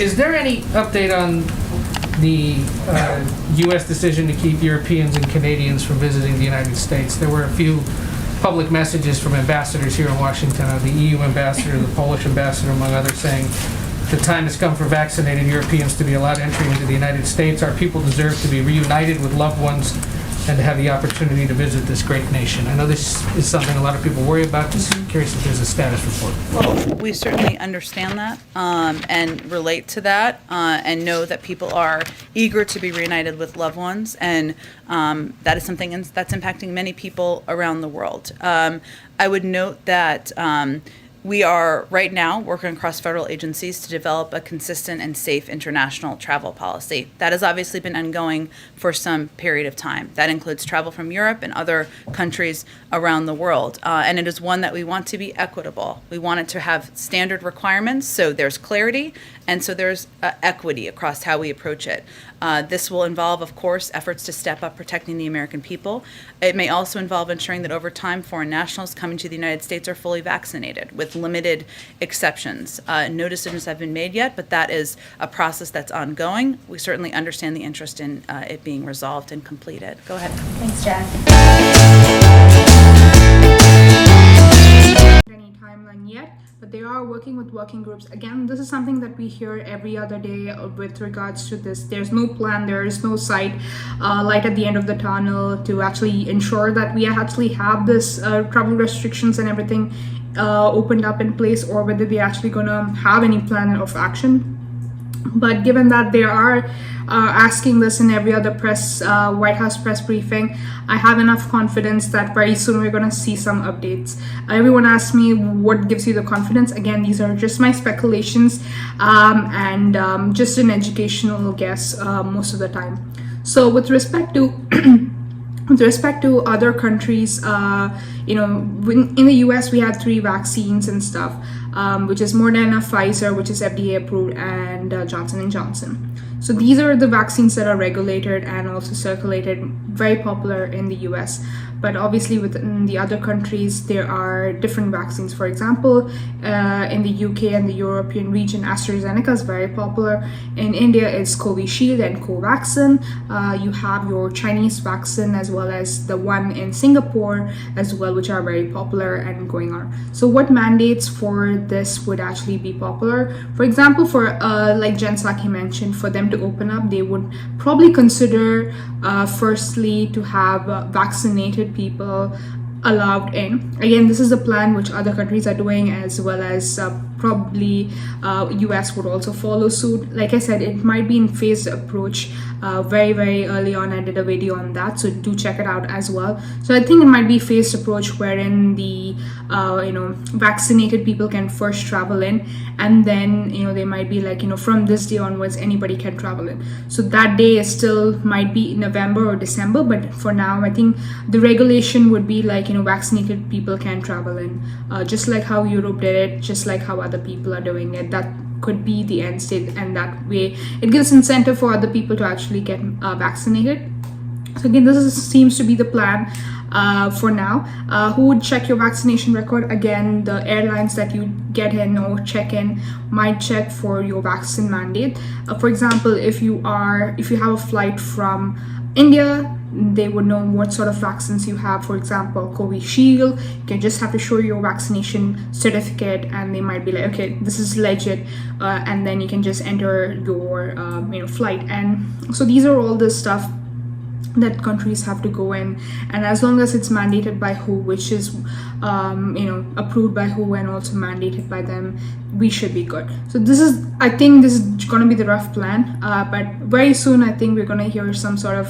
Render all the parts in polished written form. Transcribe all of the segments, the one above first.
Is there any update on the U.S. decision to keep Europeans and Canadians from visiting the United States? There were a few public messages from ambassadors here in Washington, the EU ambassador, the Polish ambassador, among others, saying the time has come for vaccinated Europeans to be allowed entry into the United States. Our people deserve to be reunited with loved ones and to have the opportunity to visit this great nation. I know this is something a lot of people worry about. Just curious if there's a status report. Well, we certainly understand that and relate to that and know that people are eager to be reunited with loved ones, and that is something that's impacting many people around the world. I would note that we are right now working across federal agencies to develop a consistent and safe international travel policy. That has obviously been ongoing for some period of time. That includes travel from Europe and other countries around the world. And it is one that we want to be equitable. We want it to have standard requirements so there's clarity and so there's equity across how we approach it. This will involve, of course, efforts to step up protecting the American people. It may also involve ensuring that over time foreign nationals coming to the United States are fully vaccinated with limited exceptions. No decisions have been made yet, but that is a process that's ongoing. We certainly understand the interest in it being resolved and completed. Go ahead. Thanks, Jack. Any timeline yet, but they are working with working groups. Again, this is something that we hear every other day with regards to this. There's no plan, there is no light at the end of the tunnel to actually ensure that we actually have this travel restrictions and everything opened up in place, or whether they're actually gonna have any plan of action. But given that they are asking this in every other White House press briefing, I have enough confidence that very soon we're going to see some updates. Everyone asked me what gives you the confidence. Again, these are just my speculations and just an educational guess most of the time. So with respect to other countries, in the US we have 3 vaccines and stuff, which is Moderna, Pfizer, which is FDA approved, and Johnson & Johnson. So these are the vaccines that are regulated and also circulated, very popular in the US. But obviously within the other countries, there are different vaccines. For example, in the UK and the European region, AstraZeneca is very popular. In India, it's Covishield and Covaxin. You have your Chinese vaccine as well as the one in Singapore as well, which are very popular and going on. So what mandates for this would actually be popular? For example, for like Jen Psaki mentioned, for them to open up, they would probably consider firstly to have vaccinated people allowed in. Again, this is a plan which other countries are doing, as well as probably US would also follow suit. Like I said, it might be in phased approach. Very early on I did a video on that, so do check it out as well. So I think it might be phased approach wherein the vaccinated people can first travel in, and then they might be like from this day onwards anybody can travel in. So that day is still might be November or December, but for now I think the regulation would be like vaccinated people can travel in, just like how Europe did it, just like how other people are doing it. That could be the end state, and that way it gives incentive for other people to actually get vaccinated. So again, seems to be the plan for now. Who would check your vaccination record? Again, the airlines that you get in or check in might check for your vaccine mandate. For example, if you have a flight from India, they would know what sort of vaccines you have. For example, Covishield, you can just have to show your vaccination certificate, and they might be like, okay, this is legit, and then you can just enter your flight. And so these are all the stuff that countries have to go in, and as long as it's mandated by WHO, which is approved by WHO and also mandated by them, we should be good. So I think this is going to be the rough plan, but very soon I think we're going to hear some sort of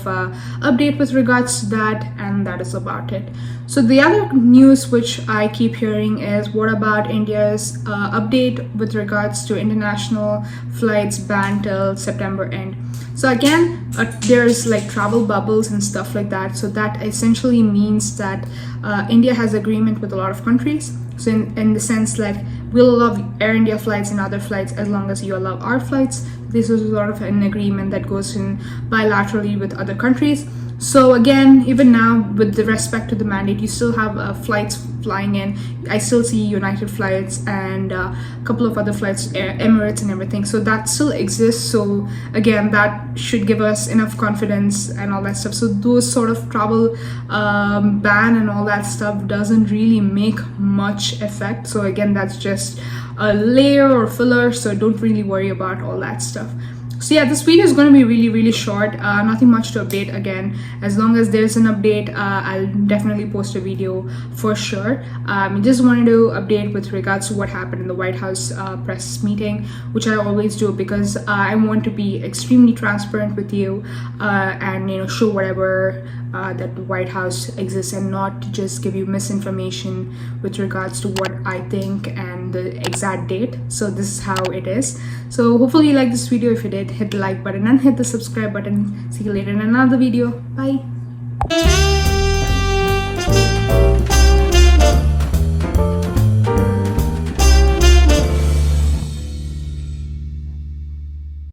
update with regards to that, and that is about it. So the other news which I keep hearing is, what about India's update with regards to international flights banned till September end? So again, there's like travel bubbles and stuff like that. So that essentially means that India has agreement with a lot of countries. So in the sense that we'll allow Air India flights and other flights as long as you allow our flights. This is sort of an agreement that goes in bilaterally with other countries. So again, even now with the respect to the mandate, you still have flights flying in. I still see United flights and a couple of other flights, Emirates and everything. So that still exists. So again, that should give us enough confidence and all that stuff. So those sort of travel ban and all that stuff doesn't really make much effect. So again, that's just a layer or filler. So don't really worry about all that stuff. So yeah, this video is going to be really short, nothing much to update. Again, as long as there's an update, I'll definitely post a video for sure. I just wanted to update with regards to what happened in the White House press meeting, which I always do because I want to be extremely transparent with you and show whatever that the White House exists, and not to just give you misinformation with regards to what I think and the exact date. So this is how it is. So hopefully you like this video. If you did, hit the like button and hit the subscribe button. See you later in another video. Bye.